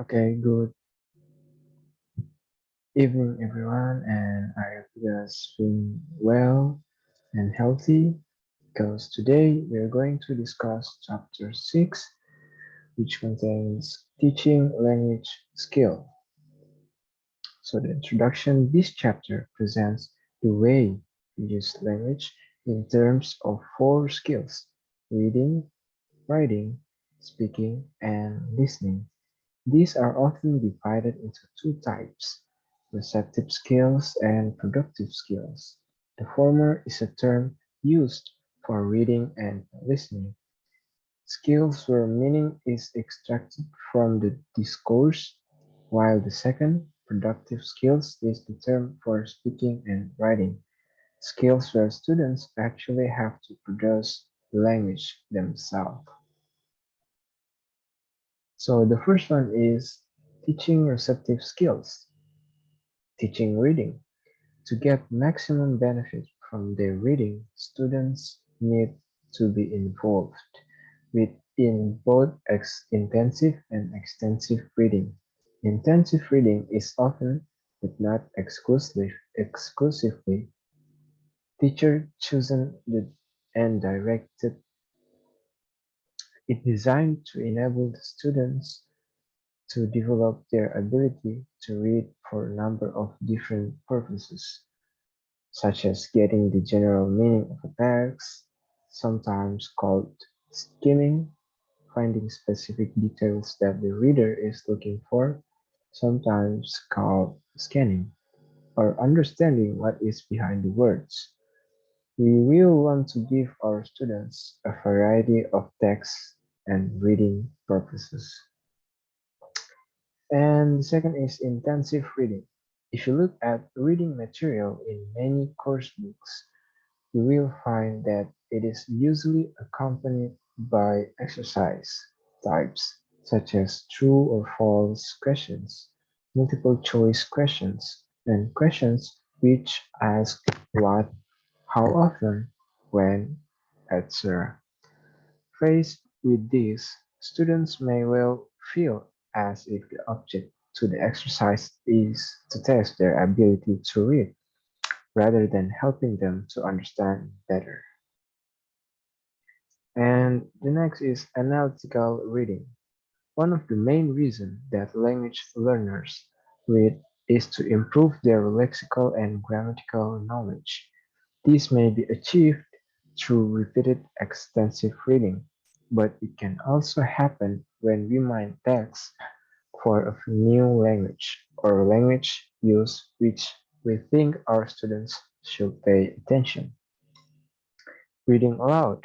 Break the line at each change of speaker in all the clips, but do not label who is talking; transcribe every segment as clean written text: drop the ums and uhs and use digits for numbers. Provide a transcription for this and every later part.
Okay, good evening, everyone, and I hope you guys feeling well and healthy because today we are going to discuss chapter 6, which contains teaching language skill. So, the introduction this chapter presents the way we use language in terms of four skills: reading, writing, speaking, and listening. These are often divided into two types: receptive skills and productive skills. The former is a term used for reading and listening, skills where meaning is extracted from the discourse, while the second, productive skills, is the term for speaking and writing, skills where students actually have to produce language themselves. So the first one is teaching receptive skills. Teaching reading. To get maximum benefit from their reading, students need to be involved with in both intensive and extensive reading. Intensive reading is often, but not exclusively, teacher-chosen and directed. It designed to enable the students to develop their ability to read for a number of different purposes, such as getting the general meaning of a text, sometimes called skimming, finding specific details that the reader is looking for, sometimes called scanning, or understanding what is behind the words. We will want to give our students a variety of texts and reading purposes. And the second is intensive reading. If you look at reading material in many course books, you will find that it is usually accompanied by exercise types such as true or false questions, multiple choice questions, and questions which ask what, how often, when, etc. Faced with this, students may well feel as if the object to the exercise is to test their ability to read rather than helping them to understand better. And the next is analytical reading. One of the main reasons that language learners read is to improve their lexical and grammatical knowledge. This may be achieved through repeated extensive reading, but it can also happen when we mine text for a new language or language use which we think our students should pay attention. Reading aloud.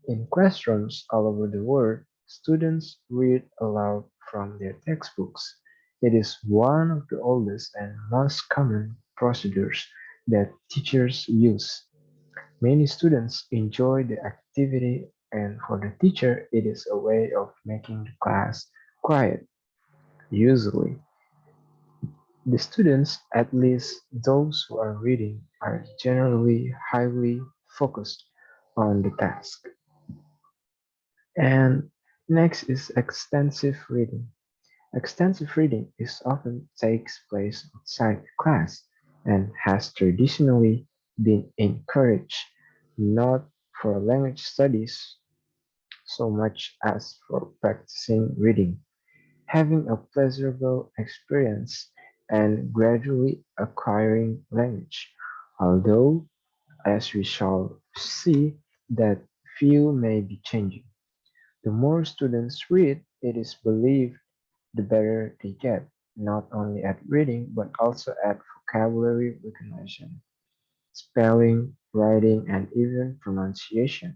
In classrooms all over the world, students read aloud from their textbooks. It is one of the oldest and most common procedures that teachers use. Many students enjoy the activity, and for the teacher, it is a way of making the class quiet. Usually, the students, at least those who are reading, are generally highly focused on the task. And next is extensive reading. Extensive reading is often takes place outside class and has traditionally been encouraged not for language studies so much as for practicing reading, having a pleasurable experience, and gradually acquiring language. Although, as we shall see, that view may be changing. The more students read, it is believed, the better they get, not only at reading but also at vocabulary recognition, spelling, writing, and even pronunciation.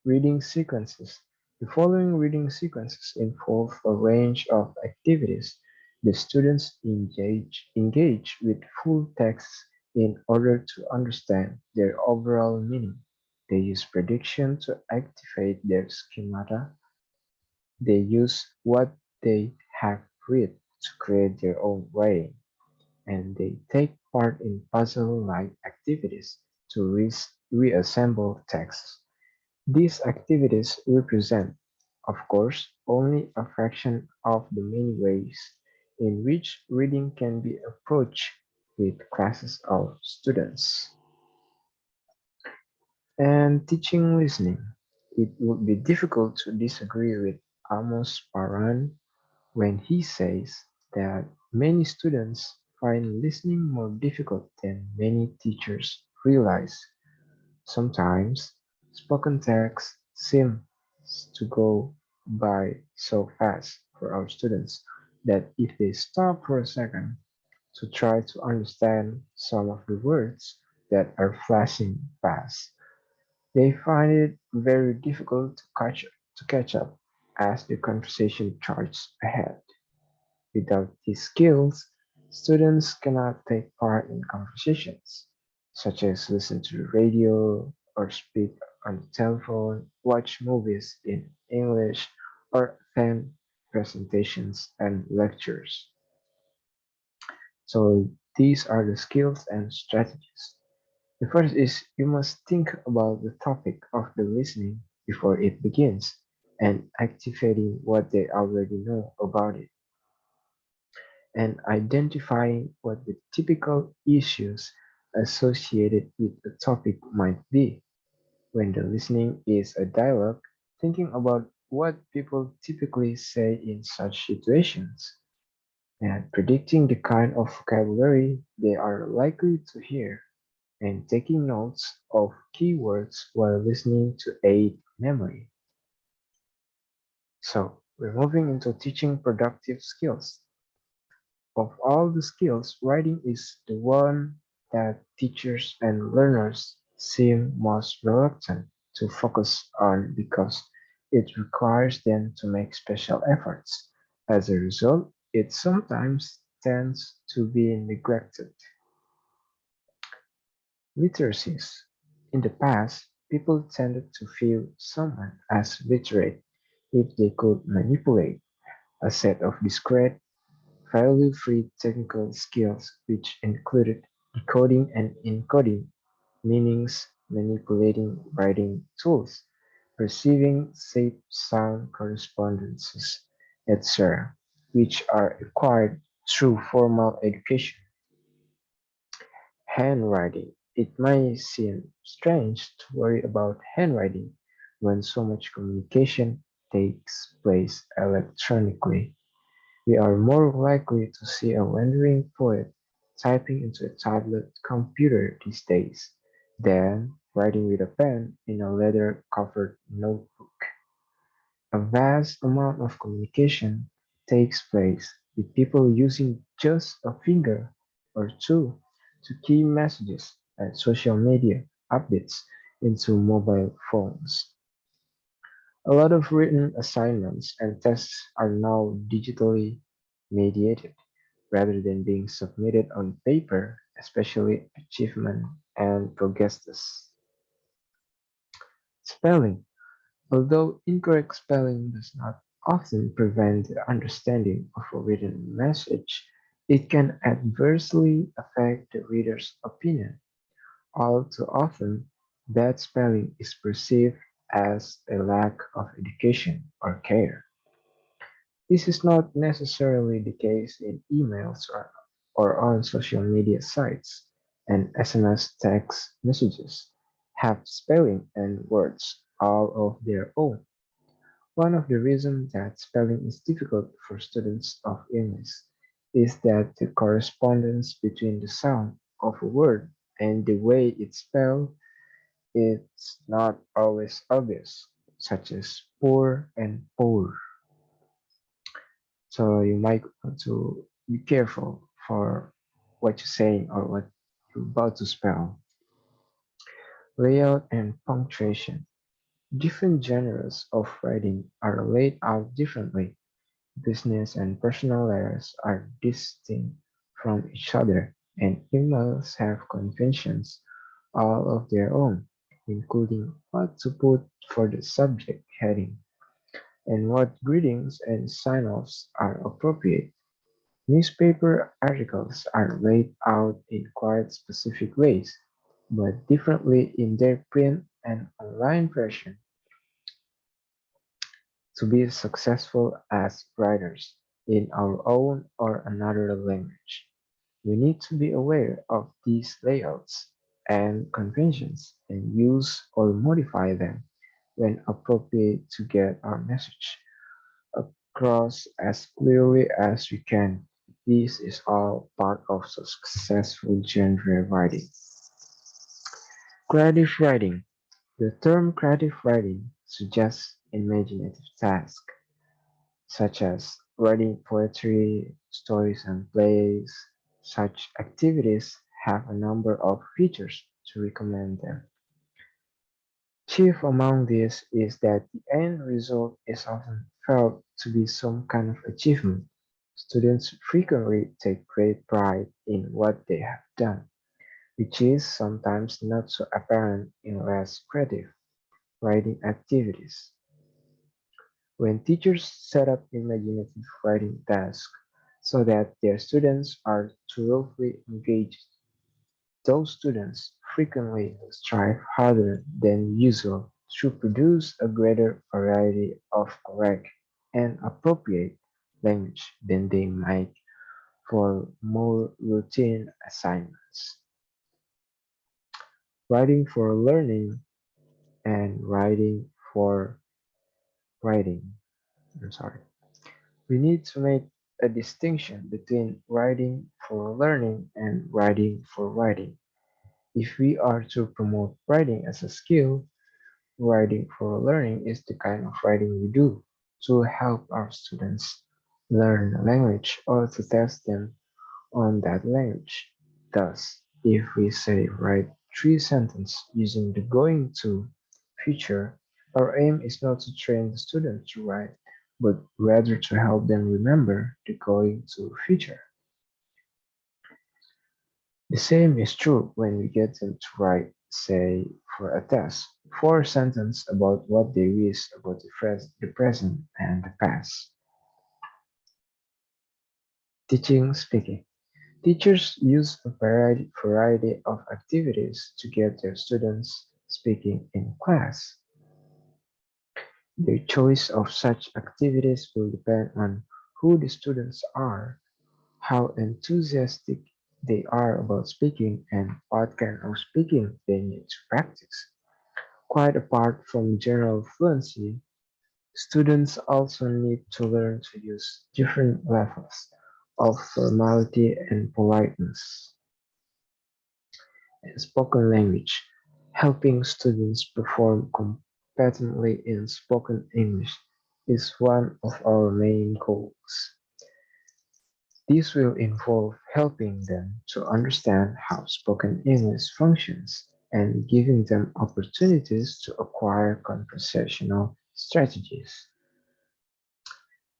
Reading sequences. The following reading sequences involve a range of activities. The students engage with full texts in order to understand their overall meaning. They use prediction to activate their schemata. They use what they have read to create their own writing, and they take part in puzzle-like activities to reassemble texts. These activities represent of course, only a fraction of the many ways in which reading can be approached with classes of students. And teaching listening. It would be difficult to disagree with Amos Paran when he says that many students find listening more difficult than many teachers realize. Sometimes spoken text seems to go by so fast for our students that if they stop for a second to try to understand some of the words that are flashing past, they find it very difficult to catch up as the conversation charges ahead. Without these skills, students cannot take part in conversations, such as listen to the radio or speak on the telephone, watch movies in English, or attend presentations and lectures. So these are the skills and strategies. The first is you must think about the topic of the listening before it begins and activating what they already know about it and identifying what the typical issues associated with the topic might be. When the listening is a dialogue, thinking about what people typically say in such situations and predicting the kind of vocabulary they are likely to hear and taking notes of keywords while listening to aid memory. So, we're moving into teaching productive skills. Of all the skills, writing is the one that teachers and learners seem most reluctant to focus on because it requires them to make special efforts. As a result, it sometimes tends to be neglected. Literacies. In the past, people tended to view someone as literate if they could manipulate a set of discrete, value-free technical skills which included decoding and encoding meanings, manipulating writing tools, perceiving safe sound correspondences, etc., which are acquired through formal education. Handwriting. It may seem strange to worry about handwriting when so much communication takes place electronically. We are more likely to see a wandering poet typing into a tablet computer these days than writing with a pen in a leather-covered notebook. A vast amount of communication takes place with people using just a finger or two to key messages and social media updates into mobile phones. A lot of written assignments and tests are now digitally mediated rather than being submitted on paper, especially achievement and progress tests. Spelling. Although incorrect spelling does not often prevent the understanding of a written message, it can adversely affect the reader's opinion. All too often, bad spelling is perceived as a lack of education or care. This is not necessarily the case in emails or on social media sites, and SMS text messages have spelling and words all of their own. One of the reasons that spelling is difficult for students of English is that the correspondence between the sound of a word and the way it's spelled is not always obvious, such as poor and poor. So you might want to be careful for what you're saying or what you're about to spell. Layout and punctuation. Different genres of writing are laid out differently. Business and personal letters are distinct from each other, and emails have conventions all of their own, including what to put for the subject heading and what greetings and sign-offs are appropriate. Newspaper articles are laid out in quite specific ways, but differently in their print and online version. to be successful as writers in our own or another language. We need to be aware of these layouts and conventions and use or modify them when appropriate to get our message across as clearly as we can. This is all part of successful genre writing. Creative writing. The term creative writing suggests imaginative tasks such as writing poetry, stories, and plays. Such activities have a number of features to recommend them. Chief among these is that the end result is often felt to be some kind of achievement. Students frequently take great pride in what they have done, which is sometimes not so apparent in less creative writing activities. When teachers set up imaginative writing tasks so that their students are thoroughly engaged, those students frequently strive harder than usual to produce a greater variety of correct and appropriate language than they might for more routine assignments. Writing for learning and writing for writing. I'm sorry. We need to make a distinction between writing for learning and writing for writing. If we are to promote writing as a skill, writing for learning is the kind of writing we do to help our students learn a language or to test them on that language. Thus, if we say write three sentences using the going to feature, our aim is not to train the student to write, but rather to help them remember the going to feature. The same is true when we get them to write, say, for a test, four sentences about what they wish about the present and the past. Teaching speaking. Teachers use a variety of activities to get their students speaking in class. Their choice of such activities will depend on who the students are, how enthusiastic they are about speaking, and what kind of speaking they need to practice. Quite apart from general fluency, students also need to learn to use different levels of formality and politeness in spoken language. Helping students perform competently in spoken English is one of our main goals. This will involve helping them to understand how spoken English functions and giving them opportunities to acquire conversational strategies.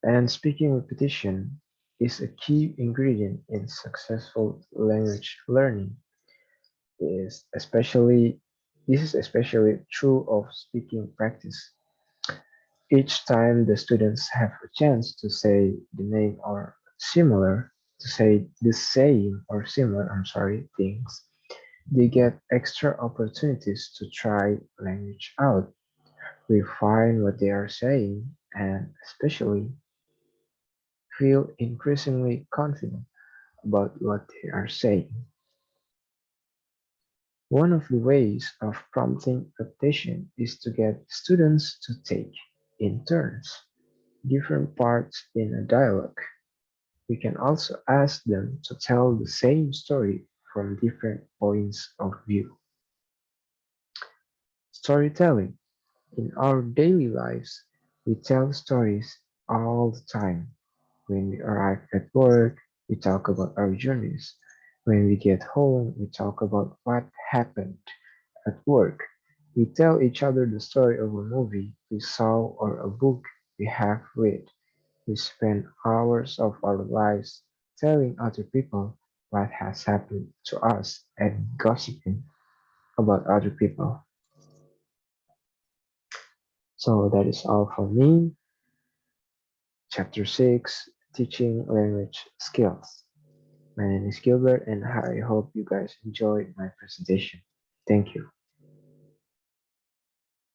And speaking repetition is a key ingredient in successful language learning. Is especially this is especially true of speaking practice. Each time the students have a chance to say the name or similar, to say the same or similar, I'm sorry, things, they get extra opportunities to try language out, refine what they are saying, and especially feel increasingly confident about what they are saying. One of the ways of prompting repetition is to get students to take, in turns, different parts in a dialogue. We can also ask them to tell the same story from different points of view. Storytelling. In our daily lives, we tell stories all the time. When we arrive at work, we talk about our journeys. When we get home, we talk about what happened at work. We tell each other the story of a movie we saw or a book we have read. We spend hours of our lives telling other people what has happened to us and gossiping about other people. So that is all for me. Chapter 6, Teaching Language Skills. My name is Gilbert and I hope you guys enjoyed my presentation. Thank you.